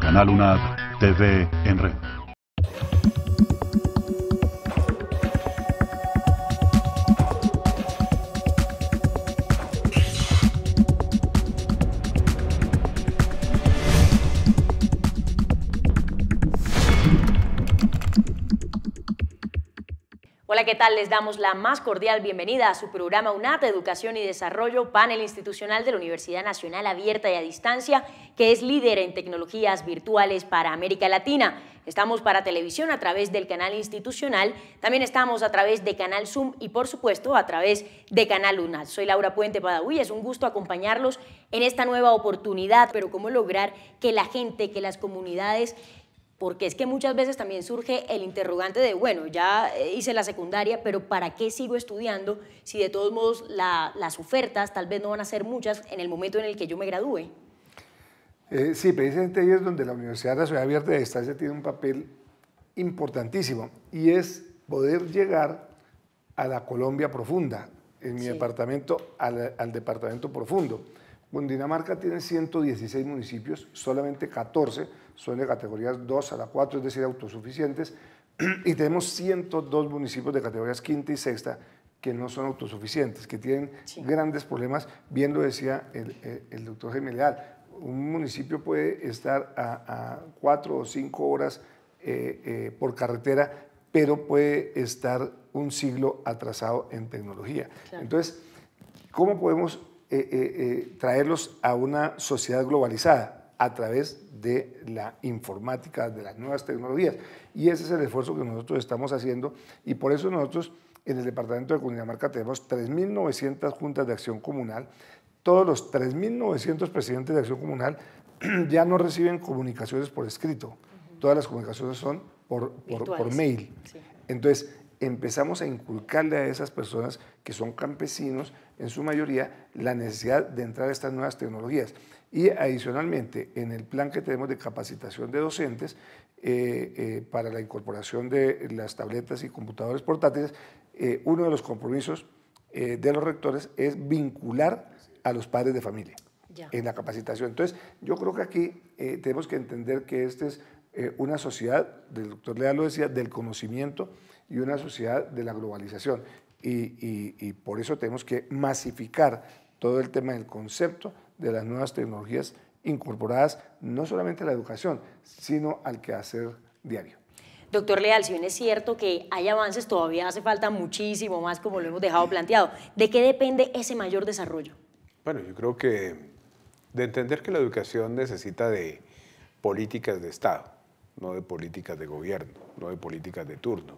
Canal UNAD TV en red. Hola, ¿qué tal? Les damos la más cordial bienvenida a su programa UNAD, Educación y Desarrollo, panel institucional de la Universidad Nacional Abierta y a Distancia, que es líder en tecnologías virtuales para América Latina. Estamos para televisión a través del canal institucional, también estamos a través de Canal Zoom y, por supuesto, a través de Canal UNAD. Soy Laura Puente Padaví, es un gusto acompañarlos en esta nueva oportunidad, pero cómo lograr que la gente, que las comunidades, porque es que muchas veces también surge el interrogante de, bueno, ya hice la secundaria, pero ¿para qué sigo estudiando si de todos modos las ofertas tal vez no van a ser muchas en el momento en el que yo me gradúe? Sí, precisamente ahí es donde la Universidad Nacional Abierta y a Distancia tiene un papel importantísimo, y es poder llegar a la Colombia profunda, en mi departamento, al departamento profundo. Cundinamarca tiene 116 municipios, solamente 14 son de categorías 2 a la 4, es decir, autosuficientes, y tenemos 102 municipios de categorías quinta y sexta que no son autosuficientes, que tienen grandes problemas. Bien lo decía el doctor Jaime Leal, un municipio puede estar a 4 o 5 horas por carretera, pero puede estar un siglo atrasado en tecnología. Claro. Entonces, ¿cómo podemos traerlos a una sociedad globalizada? A través de la informática, de las nuevas tecnologías. Y ese es el esfuerzo que nosotros estamos haciendo, y por eso nosotros en el departamento de Cundinamarca tenemos 3.900 juntas de acción comunal. Todos los 3.900 presidentes de acción comunal ya no reciben comunicaciones por escrito, todas las comunicaciones son por mail. Sí. Entonces, empezamos a inculcarle a esas personas que son campesinos, en su mayoría, la necesidad de entrar a estas nuevas tecnologías. Y adicionalmente, en el plan que tenemos de capacitación de docentes para la incorporación de las tabletas y computadores portátiles, uno de los compromisos de los rectores es vincular a los padres de familia en la capacitación. Entonces, yo creo que aquí tenemos que entender que esta es una sociedad, el doctor Leal lo decía, del conocimiento, y una sociedad de la globalización. Y por eso tenemos que masificar todo el tema del concepto de las nuevas tecnologías incorporadas no solamente a la educación, sino al quehacer diario. Doctor Leal, si bien es cierto que hay avances, todavía hace falta muchísimo más, como lo hemos dejado planteado. ¿De qué depende ese mayor desarrollo? Bueno, yo creo que de entender que la educación necesita de políticas de Estado, no de políticas de gobierno, no de políticas de turno,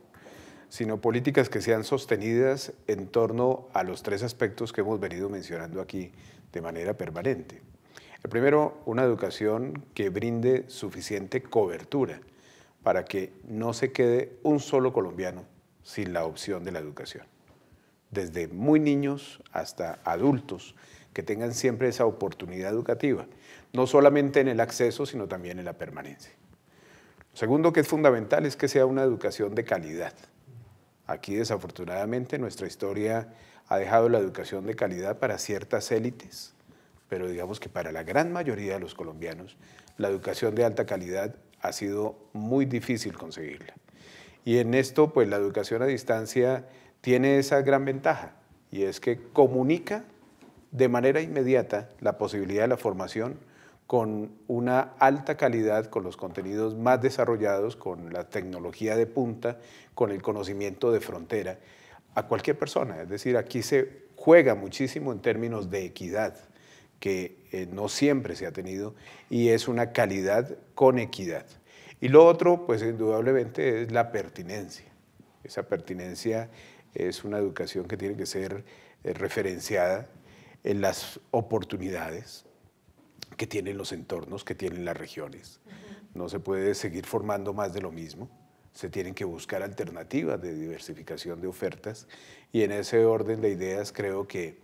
sino políticas que sean sostenidas en torno a los tres aspectos que hemos venido mencionando aquí de manera permanente. El primero, una educación que brinde suficiente cobertura para que no se quede un solo colombiano sin la opción de la educación. Desde muy niños hasta adultos, que tengan siempre esa oportunidad educativa, no solamente en el acceso, sino también en la permanencia. Lo segundo que es fundamental es que sea una educación de calidad. Aquí, desafortunadamente, nuestra historia ha dejado la educación de calidad para ciertas élites, pero digamos que para la gran mayoría de los colombianos, la educación de alta calidad ha sido muy difícil conseguirla. Y en esto, pues la educación a distancia tiene esa gran ventaja, y es que comunica de manera inmediata la posibilidad de la formación con una alta calidad, con los contenidos más desarrollados, con la tecnología de punta, con el conocimiento de frontera, a cualquier persona. Es decir, aquí se juega muchísimo en términos de equidad, que no siempre se ha tenido, y es una calidad con equidad. Y lo otro, pues indudablemente, es la pertinencia. Esa pertinencia es una educación que tiene que ser referenciada en las oportunidades que tienen los entornos, que tienen las regiones. No se puede seguir formando más de lo mismo, se tienen que buscar alternativas de diversificación de ofertas, y en ese orden de ideas creo que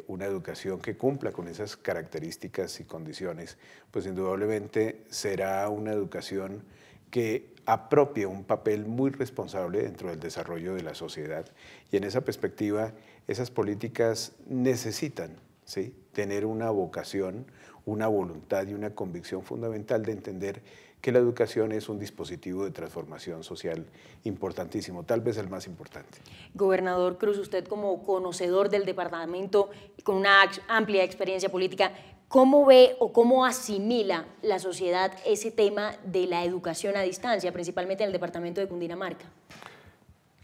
una educación que cumpla con esas características y condiciones, pues indudablemente será una educación que apropie un papel muy responsable dentro del desarrollo de la sociedad. Y en esa perspectiva, esas políticas necesitan, ¿sí?, tener una vocación, una voluntad y una convicción fundamental de entender que la educación es un dispositivo de transformación social importantísimo, tal vez el más importante. Gobernador Cruz, usted como conocedor del departamento, con una amplia experiencia política, ¿cómo ve o cómo asimila la sociedad ese tema de la educación a distancia, principalmente en el departamento de Cundinamarca?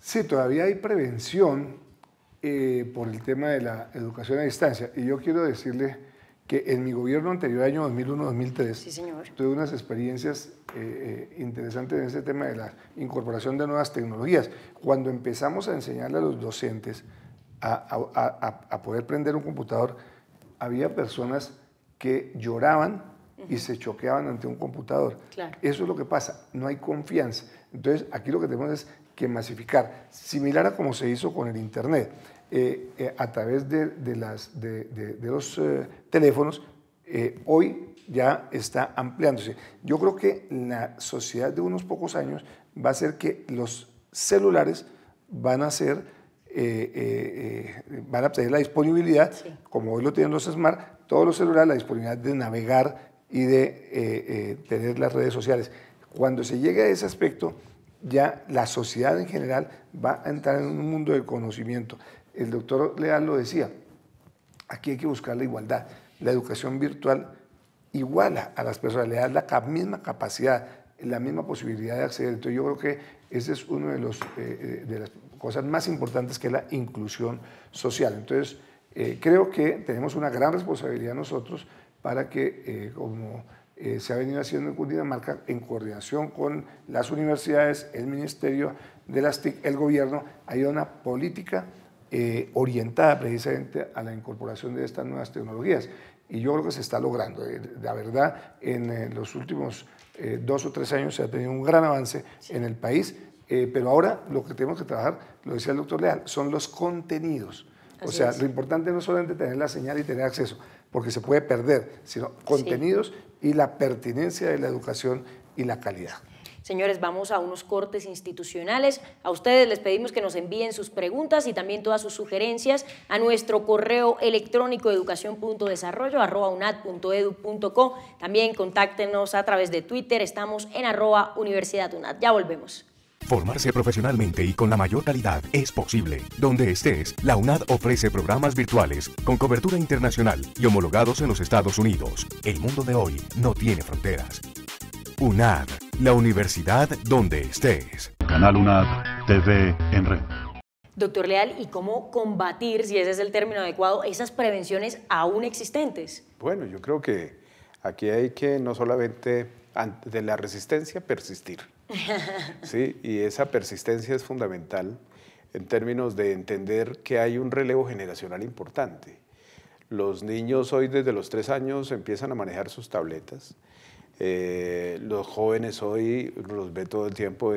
Sí, todavía hay prevención por el tema de la educación a distancia. Y yo quiero decirle que en mi gobierno anterior, año 2001-2003, sí, señor, tuve unas experiencias interesantes en ese tema de la incorporación de nuevas tecnologías. Cuando empezamos a enseñarle a los docentes a poder prender un computador, había personas que lloraban y se choqueaban ante un computador. Claro. Eso es lo que pasa, no hay confianza. Entonces, aquí lo que tenemos es que masificar, similar a como se hizo con el Internet. A través de los teléfonos, hoy ya está ampliándose. Yo creo que la sociedad de unos pocos años va a ser que los celulares van a ser, van a tener la disponibilidad, sí, como hoy lo tienen los smart, todos los celulares, la disponibilidad de navegar y de tener las redes sociales. Cuando se llegue a ese aspecto, ya la sociedad en general va a entrar en un mundo de conocimiento. El doctor Leal lo decía, aquí hay que buscar la igualdad. La educación virtual iguala a las personas, le da la misma capacidad, la misma posibilidad de acceder. Entonces yo creo que ese es uno de las cosas más importantes, que es la inclusión social. Entonces creo que tenemos una gran responsabilidad nosotros para que, como se ha venido haciendo en Cundinamarca, en coordinación con las universidades, el Ministerio de las TIC, el gobierno, haya una política orientada precisamente a la incorporación de estas nuevas tecnologías. Y yo creo que se está logrando. La verdad, en los últimos 2 o 3 años se ha tenido un gran avance, sí, en el país, pero ahora lo que tenemos que trabajar, lo decía el doctor Leal, son los contenidos. Así o sea, es. Lo importante no es solamente tener la señal y tener acceso, porque se puede perder, sino contenidos, sí, y la pertinencia de la educación y la calidad. Señores, vamos a unos cortes institucionales. A ustedes les pedimos que nos envíen sus preguntas y también todas sus sugerencias a nuestro correo electrónico educacion.desarrollo@unad.edu.co. También contáctenos a través de Twitter, estamos en @universidadunad. Ya volvemos. Formarse profesionalmente y con la mayor calidad es posible. Donde estés, la UNAD ofrece programas virtuales con cobertura internacional y homologados en los Estados Unidos. El mundo de hoy no tiene fronteras. UNAD, la universidad donde estés. Canal UNAD TV en red. Doctor Leal, ¿y cómo combatir, si ese es el término adecuado, esas prevenciones aún existentes? Bueno, yo creo que aquí hay que no solamente ante la resistencia persistir, ¿sí? Y esa persistencia es fundamental en términos de entender que hay un relevo generacional importante. Los niños hoy desde los 3 años empiezan a manejar sus tabletas. Los jóvenes hoy los ve todo el tiempo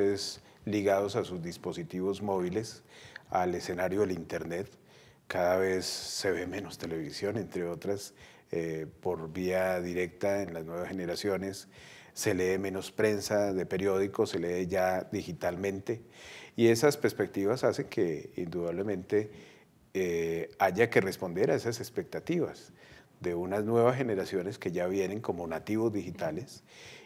ligados a sus dispositivos móviles, al escenario del Internet. Cada vez se ve menos televisión, entre otras, por vía directa en las nuevas generaciones. Se lee menos prensa de periódicos, se lee ya digitalmente. Y esas perspectivas hacen que indudablemente haya que responder a esas expectativas de unas nuevas generaciones que ya vienen como nativos digitales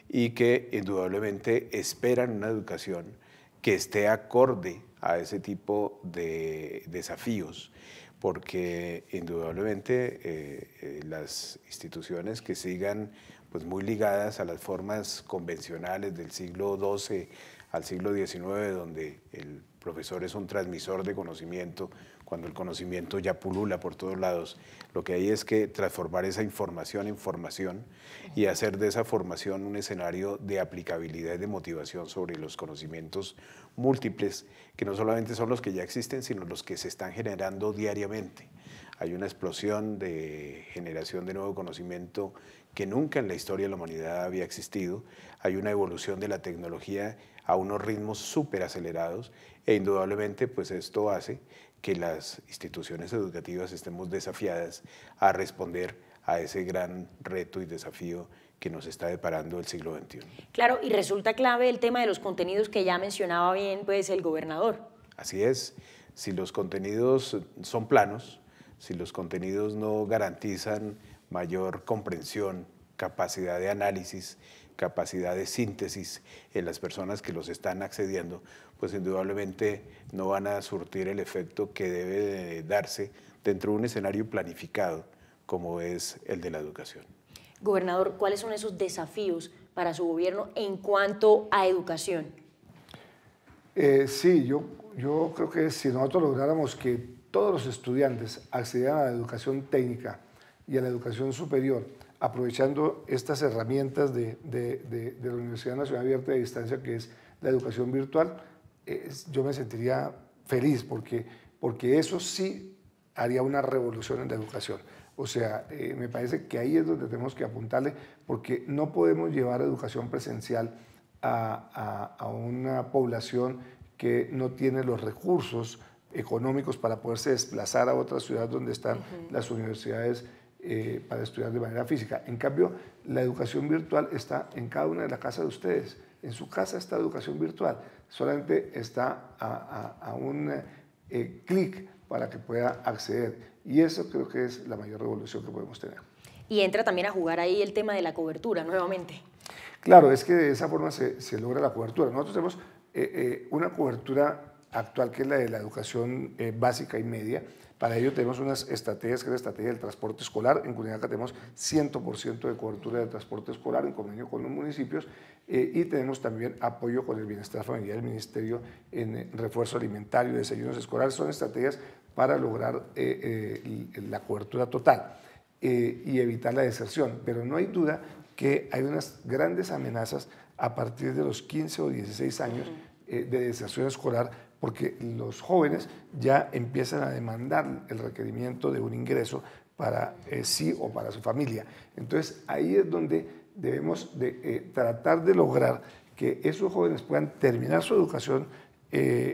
y que indudablemente esperan una educación que esté acorde a ese tipo de desafíos, porque indudablemente las instituciones que sigan pues, muy ligadas a las formas convencionales del siglo XII al siglo XIX, donde el profesor es un transmisor de conocimiento, cuando el conocimiento ya pulula por todos lados, lo que hay es que transformar esa información en formación y hacer de esa formación un escenario de aplicabilidad y de motivación sobre los conocimientos múltiples, que no solamente son los que ya existen, sino los que se están generando diariamente. Hay una explosión de generación de nuevo conocimiento que nunca en la historia de la humanidad había existido. Hay una evolución de la tecnología a unos ritmos súper acelerados e indudablemente pues esto hace que las instituciones educativas estemos desafiadas a responder a ese gran reto y desafío que nos está deparando el siglo XXI. Claro, y resulta clave el tema de los contenidos que ya mencionaba bien pues, el gobernador. Así es, si los contenidos son planos, si los contenidos no garantizan mayor comprensión capacidad de análisis, capacidad de síntesis en las personas que los están accediendo, pues indudablemente no van a surtir el efecto que debe de darse dentro de un escenario planificado como es el de la educación. Gobernador, ¿cuáles son esos desafíos para su gobierno en cuanto a educación? Sí, yo creo que si nosotros lográramos que todos los estudiantes accedieran a la educación técnica y a la educación superior, aprovechando estas herramientas de la Universidad Nacional Abierta de Distancia, que es la educación virtual, yo me sentiría feliz porque eso sí haría una revolución en la educación. O sea, me parece que ahí es donde tenemos que apuntarle, porque no podemos llevar educación presencial a una población que no tiene los recursos económicos para poderse desplazar a otra ciudad donde están las universidades para estudiar de manera física. En cambio, la educación virtual está en cada una de las casas de ustedes. En su casa está educación virtual, solamente está a un clic para que pueda acceder. Y eso creo que es la mayor revolución que podemos tener. Y entra también a jugar ahí el tema de la cobertura nuevamente. Claro, es que de esa forma se logra la cobertura. Nosotros tenemos una cobertura actual que es la de la educación básica y media. Para ello tenemos unas estrategias, que es la estrategia del transporte escolar. En Cundinamarca tenemos 100% de cobertura de transporte escolar en convenio con los municipios y tenemos también apoyo con el bienestar familiar del ministerio en refuerzo alimentario, desayunos escolares. Son estrategias para lograr la cobertura total y evitar la deserción. Pero no hay duda que hay unas grandes amenazas a partir de los 15 o 16 años de deserción escolar, porque los jóvenes ya empiezan a demandar el requerimiento de un ingreso para sí o para su familia. Entonces ahí es donde debemos de tratar de lograr que esos jóvenes puedan terminar su educación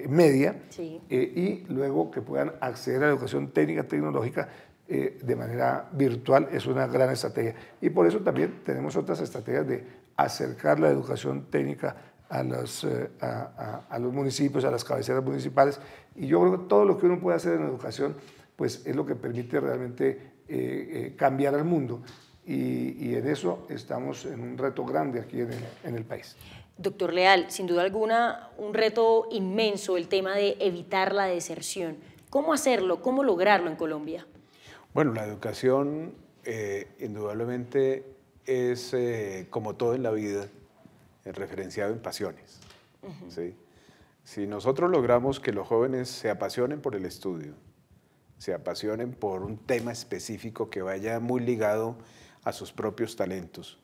media y luego que puedan acceder a la educación técnica, tecnológica de manera virtual. Es una gran estrategia. Y por eso también tenemos otras estrategias de acercar la educación técnica a los municipios, a las cabeceras municipales. Y yo creo que todo lo que uno puede hacer en educación pues es lo que permite realmente cambiar al mundo. Y en eso estamos en un reto grande aquí en el país. Doctor Leal, sin duda alguna, un reto inmenso el tema de evitar la deserción. ¿Cómo hacerlo? ¿Cómo lograrlo en Colombia? Bueno, la educación indudablemente es, como todo en la vida, referenciado en pasiones. ¿Sí? Si nosotros logramos que los jóvenes se apasionen por el estudio, se apasionen por un tema específico que vaya muy ligado a sus propios talentos,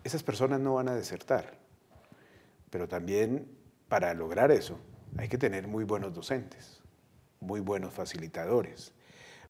esas personas no van a desertar. Pero también para lograr eso hay que tener muy buenos docentes, muy buenos facilitadores,